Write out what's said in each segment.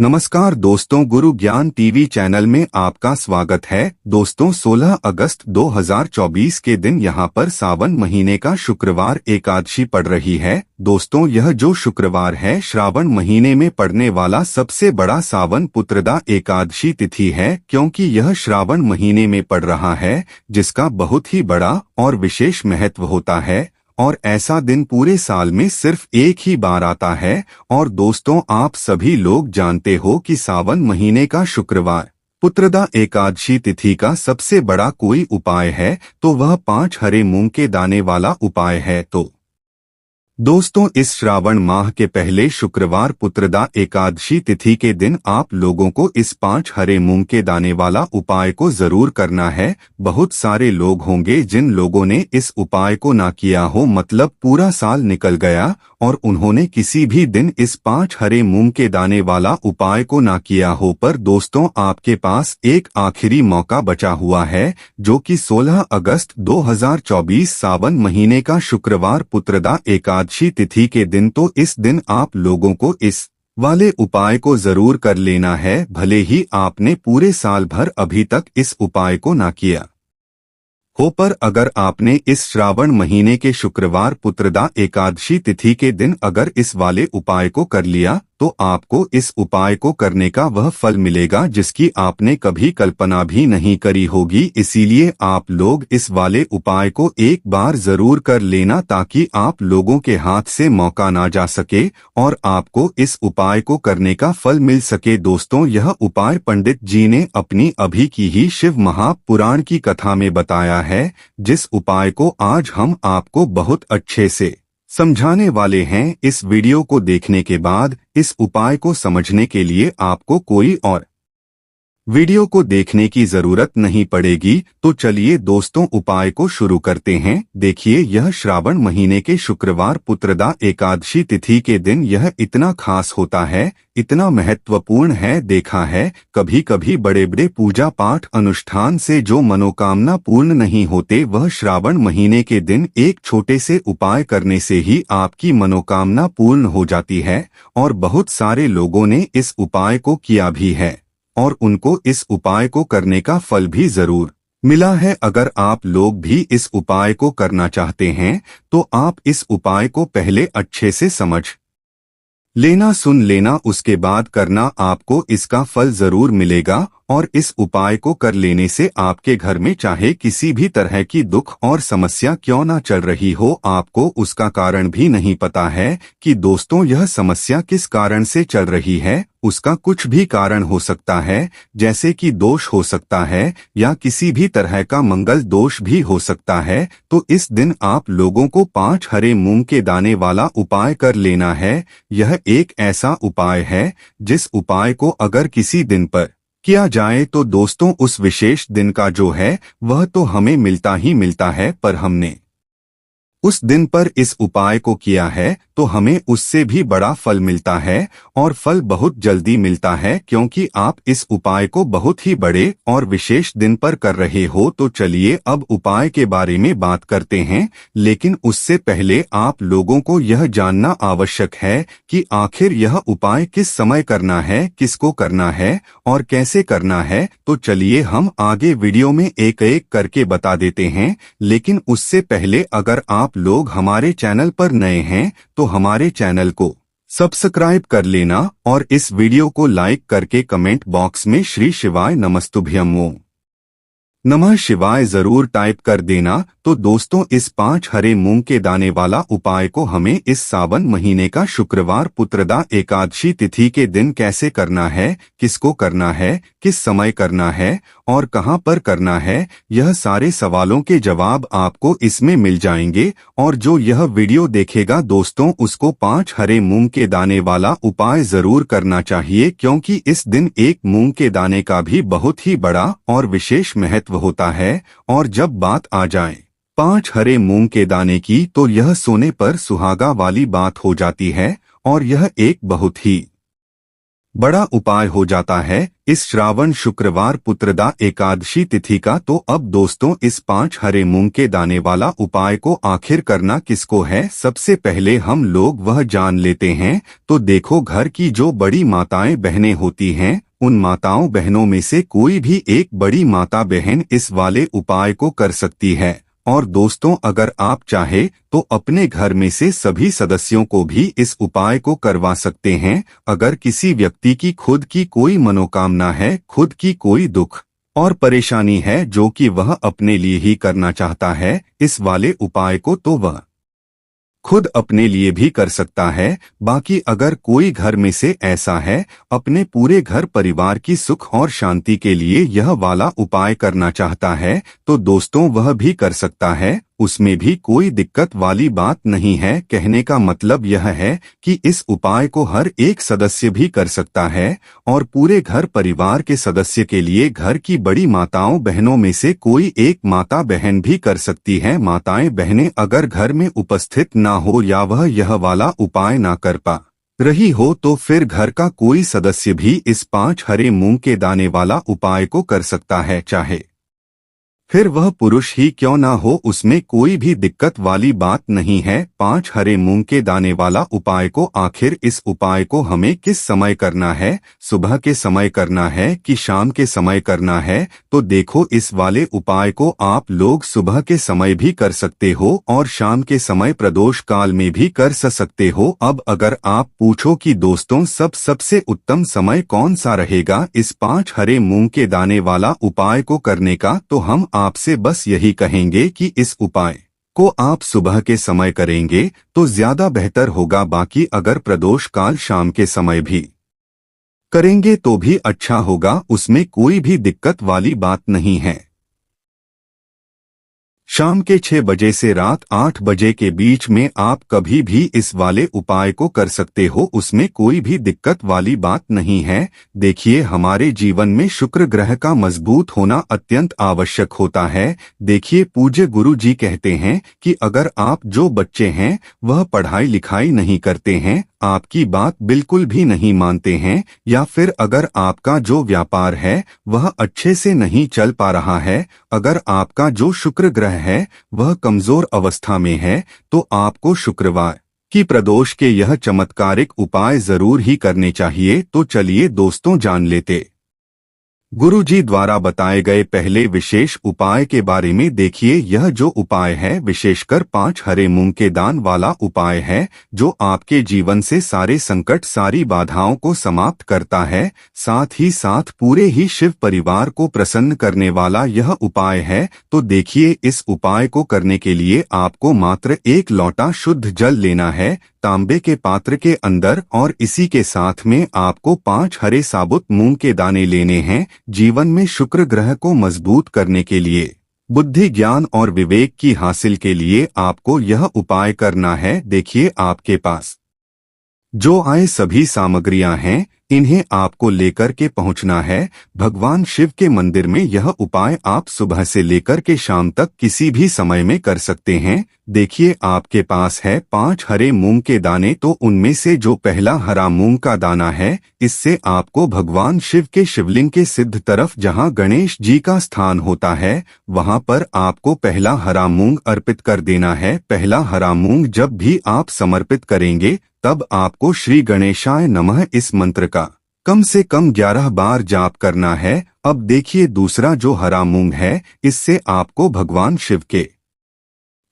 नमस्कार दोस्तों, गुरु ज्ञान टीवी चैनल में आपका स्वागत है। दोस्तों 16 अगस्त 2024 के दिन यहाँ पर सावन महीने का शुक्रवार एकादशी पड़ रही है। दोस्तों यह जो शुक्रवार है श्रावण महीने में पड़ने वाला सबसे बड़ा सावन पुत्रदा एकादशी तिथि है, क्योंकि यह श्रावण महीने में पड़ रहा है, जिसका बहुत ही बड़ा और विशेष महत्व होता है। और ऐसा दिन पूरे साल में सिर्फ एक ही बार आता है। और दोस्तों आप सभी लोग जानते हो कि सावन महीने का शुक्रवार पुत्रदा एकादशी तिथि का सबसे बड़ा कोई उपाय है तो वह 5 हरे मूंग के दाने वाला उपाय है। तो दोस्तों इस श्रावण माह के पहले शुक्रवार पुत्रदा एकादशी तिथि के दिन आप लोगों को इस 5 हरे मूंग के दाने वाला उपाय को जरूर करना है। बहुत सारे लोग होंगे जिन लोगों ने इस उपाय को ना किया हो, मतलब पूरा साल निकल गया और उन्होंने किसी भी दिन इस 5 हरे मूंग के दाने वाला उपाय को ना किया हो। पर दोस्तों आपके पास एक आखिरी मौका बचा हुआ है, जो कि 16 अगस्त 2024 सावन महीने का शुक्रवार पुत्रदा एकादशी तिथि के दिन। तो इस दिन आप लोगों को इस वाले उपाय को जरूर कर लेना है, भले ही आपने पूरे साल भर अभी तक इस उपाय को ना किया हो। पर अगर आपने इस श्रावण महीने के शुक्रवार पुत्रदा एकादशी तिथि के दिन अगर इस वाले उपाय को कर लिया तो आपको इस उपाय को करने का वह फल मिलेगा जिसकी आपने कभी कल्पना भी नहीं करी होगी। इसीलिए आप लोग इस वाले उपाय को एक बार जरूर कर लेना, ताकि आप लोगों के हाथ से मौका ना जा सके और आपको इस उपाय को करने का फल मिल सके। दोस्तों यह उपाय पंडित जी ने अपनी अभी की ही शिव महापुराण की कथा में बताया है, जिस उपाय को आज हम आपको बहुत अच्छे से समझाने वाले हैं। इस वीडियो को देखने के बाद इस उपाय को समझने के लिए आपको कोई और वीडियो को देखने की जरूरत नहीं पड़ेगी। तो चलिए दोस्तों उपाय को शुरू करते हैं। देखिए यह श्रावण महीने के शुक्रवार पुत्रदा एकादशी तिथि के दिन यह इतना खास होता है, इतना महत्वपूर्ण है। देखा है कभी कभी बड़े बड़े पूजा पाठ अनुष्ठान से जो मनोकामना पूर्ण नहीं होते, वह श्रावण महीने के दिन एक छोटे से उपाय करने से ही आपकी मनोकामना पूर्ण हो जाती है। और बहुत सारे लोगों ने इस उपाय को किया भी है और उनको इस उपाय को करने का फल भी जरूर मिला है। अगर आप लोग भी इस उपाय को करना चाहते हैं तो आप इस उपाय को पहले अच्छे से समझ लेना, सुन लेना, उसके बाद करना, आपको इसका फल जरूर मिलेगा। और इस उपाय को कर लेने से आपके घर में चाहे किसी भी तरह की दुख और समस्या क्यों ना चल रही हो, आपको उसका कारण भी नहीं पता है कि दोस्तों यह समस्या किस कारण से चल रही है। उसका कुछ भी कारण हो सकता है, जैसे कि दोष हो सकता है या किसी भी तरह का मंगल दोष भी हो सकता है। तो इस दिन आप लोगों को 5 हरे मूंग के दाने वाला उपाय कर लेना है। यह एक ऐसा उपाय है जिस उपाय को अगर किसी दिन पर किया जाए तो दोस्तों उस विशेष दिन का जो है वह तो हमें मिलता ही मिलता है, पर हमने उस दिन पर इस उपाय को किया है तो हमें उससे भी बड़ा फल मिलता है। और फल बहुत जल्दी मिलता है, क्योंकि आप इस उपाय को बहुत ही बड़े और विशेष दिन पर कर रहे हो। तो चलिए अब उपाय के बारे में बात करते हैं, लेकिन उससे पहले आप लोगों को यह जानना आवश्यक है कि आखिर यह उपाय किस समय करना है, किसको करना है और कैसे करना है। तो चलिए हम आगे वीडियो में एक एक करके बता देते हैं। लेकिन उससे पहले अगर आप लोग हमारे चैनल पर नए हैं तो हमारे चैनल को सब्सक्राइब कर लेना और इस वीडियो को लाइक करके कमेंट बॉक्स में श्री शिवाय नमस्तुभ्यम ओम नमः शिवाय जरूर टाइप कर देना। तो दोस्तों इस 5 हरे मूंग के दाने वाला उपाय को हमें इस सावन महीने का शुक्रवार पुत्रदा एकादशी तिथि के दिन कैसे करना है, किसको करना है, किस समय करना है और कहां पर करना है, यह सारे सवालों के जवाब आपको इसमें मिल जाएंगे। और जो यह वीडियो देखेगा दोस्तों उसको 5 हरे मूंग के दाने वाला उपाय जरूर करना चाहिए, क्योंकि इस दिन एक मूंग के दाने का भी बहुत ही बड़ा और विशेष महत्व होता है। और जब बात आ जाए 5 हरे मूंग के दाने की तो यह सोने पर सुहागा वाली बात हो जाती है। और यह एक बहुत ही बड़ा उपाय हो जाता है। इस श्रावण शुक्रवार पुत्रदा एकादशी तिथि का तो अब दोस्तों इस 5 हरे मूंग के दाने वाला उपाय को आखिर करना किसको है, सबसे पहले हम लोग वह जान लेते हैं। तो देखो, घर की जो बड़ी माताएं बहनें होती हैं, उन माताओं बहनों में से कोई भी एक बड़ी माता बहन इस वाले उपाय को कर सकती है। और दोस्तों, अगर आप चाहे तो अपने घर में से सभी सदस्यों को भी इस उपाय को करवा सकते हैं। अगर किसी व्यक्ति की खुद की कोई मनोकामना है, खुद की कोई दुख और परेशानी है जो कि वह अपने लिए ही करना चाहता है इस वाले उपाय को, तो वह खुद अपने लिए भी कर सकता है। बाकी अगर कोई घर में से ऐसा है, अपने पूरे घर परिवार की सुख और शांति के लिए यह वाला उपाय करना चाहता है, तो दोस्तों वह भी कर सकता है। उसमें भी कोई दिक्कत वाली बात नहीं है। कहने का मतलब यह है कि इस उपाय को हर एक सदस्य भी कर सकता है और पूरे घर परिवार के सदस्य के लिए घर की बड़ी माताओं बहनों में से कोई एक माता बहन भी कर सकती है। माताएं बहनें अगर घर में उपस्थित ना हो या वह यह वाला उपाय ना कर पा रही हो, तो फिर घर का कोई सदस्य भी इस 5 हरे मूंग के दाने वाला उपाय को कर सकता है, चाहे फिर वह पुरुष ही क्यों ना हो। उसमें कोई भी दिक्कत वाली बात नहीं है। 5 हरे मूंग के दाने वाला उपाय को आखिर इस उपाय को हमें किस समय करना है, सुबह के समय करना है कि शाम के समय करना है? तो देखो, इस वाले उपाय को आप लोग सुबह के समय भी कर सकते हो और शाम के समय प्रदोष काल में भी कर सकते हो। अब अगर आप पूछो कि दोस्तों सबसे उत्तम समय कौन सा रहेगा इस 5 हरे मूंग के दाने वाला उपाय को करने का, तो हम आपसे बस यही कहेंगे कि इस उपाय को आप सुबह के समय करेंगे तो ज्यादा बेहतर होगा। बाकी अगर प्रदोष काल शाम के समय भी करेंगे तो भी अच्छा होगा, उसमें कोई भी दिक्कत वाली बात नहीं है। शाम के 6 बजे से रात 8 बजे के बीच में आप कभी भी इस वाले उपाय को कर सकते हो, उसमें कोई भी दिक्कत वाली बात नहीं है। देखिए, हमारे जीवन में शुक्र ग्रह का मजबूत होना अत्यंत आवश्यक होता है। देखिए, पूज्य गुरु जी कहते हैं कि अगर आप जो बच्चे हैं वह पढ़ाई लिखाई नहीं करते हैं, आपकी बात बिल्कुल भी नहीं मानते हैं, या फिर अगर आपका जो व्यापार है वह अच्छे से नहीं चल पा रहा है, अगर आपका जो शुक्र ग्रह है वह कमजोर अवस्था में है, तो आपको शुक्रवार की प्रदोष के यह चमत्कारिक उपाय जरूर ही करने चाहिए। तो चलिए दोस्तों, जान लेते गुरु जी द्वारा बताए गए पहले विशेष उपाय के बारे में। देखिए, यह जो उपाय है विशेषकर 5 हरे मूंग के दान वाला उपाय है, जो आपके जीवन से सारे संकट सारी बाधाओं को समाप्त करता है, साथ ही साथ पूरे ही शिव परिवार को प्रसन्न करने वाला यह उपाय है। तो देखिए, इस उपाय को करने के लिए आपको मात्र 1 लोटा शुद्ध जल लेना है तांबे के पात्र के अंदर, और इसी के साथ में आपको 5 हरे साबुत मूंग के दाने लेने हैं। जीवन में शुक्र ग्रह को मजबूत करने के लिए, बुद्धि ज्ञान और विवेक की हासिल के लिए आपको यह उपाय करना है। देखिए, आपके पास जो आए सभी सामग्रियां हैं, इन्हें आपको लेकर के पहुंचना है भगवान शिव के मंदिर में। यह उपाय आप सुबह से लेकर के शाम तक किसी भी समय में कर सकते हैं। देखिए, आपके पास है 5 हरे मूंग के दाने, तो उनमें से जो पहला हरा मूंग का दाना है, इससे आपको भगवान शिव के शिवलिंग के सिद्ध तरफ जहां गणेश जी का स्थान होता है, वहां पर आपको पहला हरा मूंग अर्पित कर देना है। पहला हरा मूंग जब भी आप समर्पित करेंगे, तब आपको श्री गणेशाय नमः इस मंत्र का कम से कम 11 बार जाप करना है। अब देखिए, दूसरा जो हरा मूंग है, इससे आपको भगवान शिव के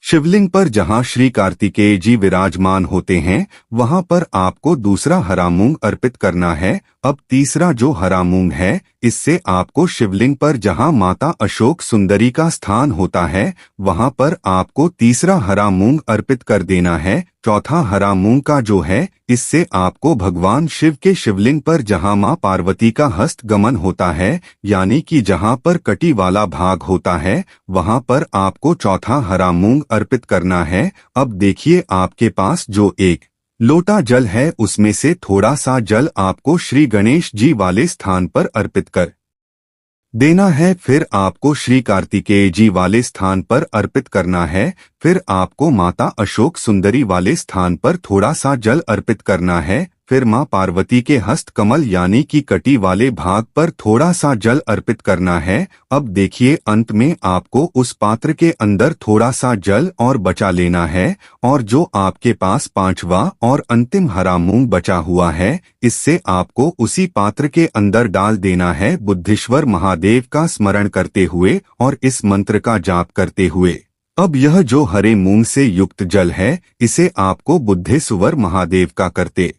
शिवलिंग पर जहां श्री कार्तिकेय जी विराजमान होते हैं, वहां पर आपको दूसरा हरा मूंग अर्पित करना है। अब तीसरा जो हरा मूंग है, इससे आपको शिवलिंग पर जहां माता अशोक सुंदरी का स्थान होता है, वहां पर आपको तीसरा हरा मूंग अर्पित कर देना है। चौथा हरा मूंग का जो है, इससे आपको भगवान शिव के शिवलिंग पर जहां मां पार्वती का हस्त गमन होता है, यानी कि जहां पर कटी वाला भाग होता है, वहां पर आपको चौथा हरा मूंग अर्पित करना है। अब देखिए, आपके पास जो 1 लोटा जल है, उसमें से थोड़ा सा जल आपको श्री गणेश जी वाले स्थान पर अर्पित कर देना है। फिर आपको श्री कार्तिकेय जी वाले स्थान पर अर्पित करना है। फिर आपको माता अशोक सुंदरी वाले स्थान पर थोड़ा सा जल अर्पित करना है। फिर मां पार्वती के हस्त कमल यानी कि कटी वाले भाग पर थोड़ा सा जल अर्पित करना है। अब देखिए अंत में आपको उस पात्र के अंदर थोड़ा सा जल और बचा लेना है और जो आपके पास 5वां और अंतिम हरा मूंग बचा हुआ है इससे आपको उसी पात्र के अंदर डाल देना है, बुद्धेश्वर महादेव का स्मरण करते हुए और इस मंत्र का जाप करते हुए। अब यह जो हरे मूंग से युक्त जल है इसे आपको बुद्धेश्वर महादेव का करते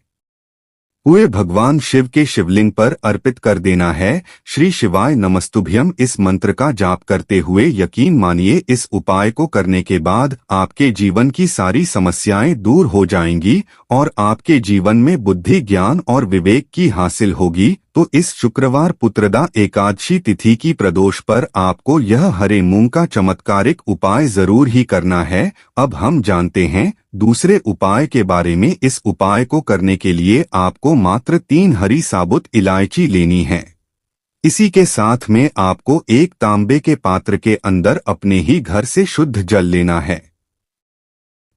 हुए भगवान शिव के शिवलिंग पर अर्पित कर देना है। श्री शिवाय नमस्तुभ्यम इस मंत्र का जाप करते हुए यकीन मानिए इस उपाय को करने के बाद आपके जीवन की सारी समस्याएं दूर हो जाएंगी और आपके जीवन में बुद्धि ज्ञान और विवेक की हासिल होगी। तो इस शुक्रवार पुत्रदा एकादशी तिथि की प्रदोष पर आपको यह हरे मूंग का चमत्कारिक उपाय जरूर ही करना है। अब हम जानते हैं दूसरे उपाय के बारे में। इस उपाय को करने के लिए आपको मात्र 3 हरी साबुत इलायची लेनी है। इसी के साथ में आपको एक तांबे के पात्र के अंदर अपने ही घर से शुद्ध जल लेना है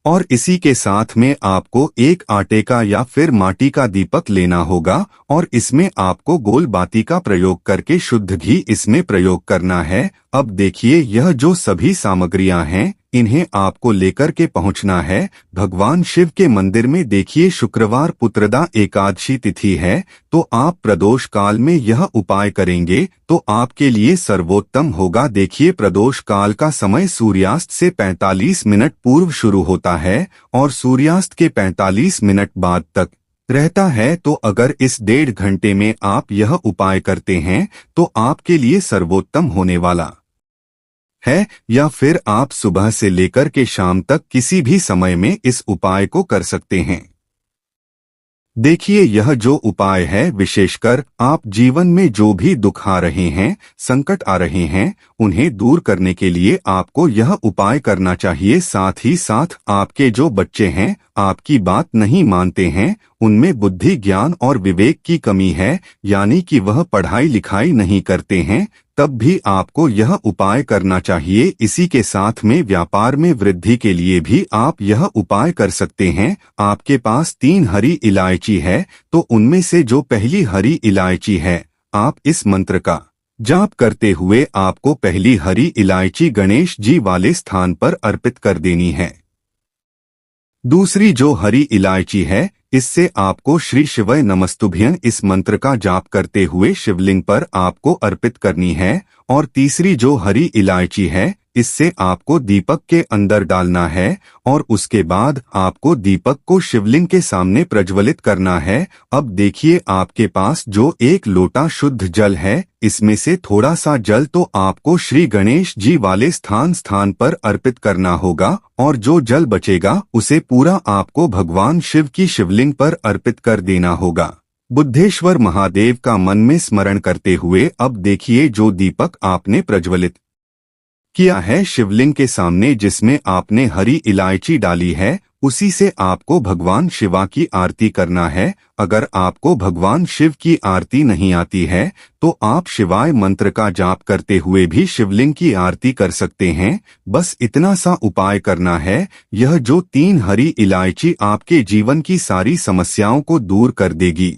और इसी के साथ में आपको एक आटे का या फिर माटी का दीपक लेना होगा और इसमें आपको गोल बाती का प्रयोग करके शुद्ध घी इसमें प्रयोग करना है। अब देखिए यह जो सभी सामग्रियां हैं इन्हें आपको लेकर के पहुंचना है भगवान शिव के मंदिर में। देखिए शुक्रवार पुत्रदा एकादशी तिथि है तो आप प्रदोष काल में यह उपाय करेंगे तो आपके लिए सर्वोत्तम होगा। देखिए प्रदोष काल का समय सूर्यास्त से 45 मिनट पूर्व शुरू होता है और सूर्यास्त के 45 मिनट बाद तक रहता है। तो अगर इस 1.5 घंटे में आप यह उपाय करते हैं तो आपके लिए सर्वोत्तम होने वाला है, या फिर आप सुबह से लेकर के शाम तक किसी भी समय में इस उपाय को कर सकते हैं। देखिए यह जो उपाय है विशेषकर आप जीवन में जो भी दुख आ रहे हैं संकट आ रहे हैं उन्हें दूर करने के लिए आपको यह उपाय करना चाहिए। साथ ही साथ आपके जो बच्चे हैं आपकी बात नहीं मानते हैं उनमें बुद्धि ज्ञान और विवेक की कमी है यानी कि वह पढ़ाई लिखाई नहीं करते हैं तब भी आपको यह उपाय करना चाहिए। इसी के साथ में व्यापार में वृद्धि के लिए भी आप यह उपाय कर सकते हैं। आपके पास 3 हरी इलायची है तो उनमें से जो पहली हरी इलायची है आप इस मंत्र का जाप करते हुए आपको पहली हरी इलायची गणेश जी वाले स्थान पर अर्पित कर देनी है। दूसरी जो हरी इलायची है इससे आपको श्री शिवाय नमस्तुभ्यं इस मंत्र का जाप करते हुए शिवलिंग पर आपको अर्पित करनी है और तीसरी जो हरी इलायची है इससे आपको दीपक के अंदर डालना है और उसके बाद आपको दीपक को शिवलिंग के सामने प्रज्वलित करना है। अब देखिए आपके पास जो 1 लोटा शुद्ध जल है इसमें से थोड़ा सा जल तो आपको श्री गणेश जी वाले स्थान पर अर्पित करना होगा और जो जल बचेगा उसे पूरा आपको भगवान शिव की शिवलिंग पर अर्पित कर देना होगा बुद्धेश्वर महादेव का मन में स्मरण करते हुए। अब देखिए जो दीपक आपने प्रज्वलित किया है शिवलिंग के सामने जिसमें आपने हरी इलायची डाली है उसी से आपको भगवान शिवा की आरती करना है। अगर आपको भगवान शिव की आरती नहीं आती है तो आप शिवाय मंत्र का जाप करते हुए भी शिवलिंग की आरती कर सकते हैं। बस इतना सा उपाय करना है। यह जो 3 हरी इलायची आपके जीवन की सारी समस्याओं को दूर कर देगी।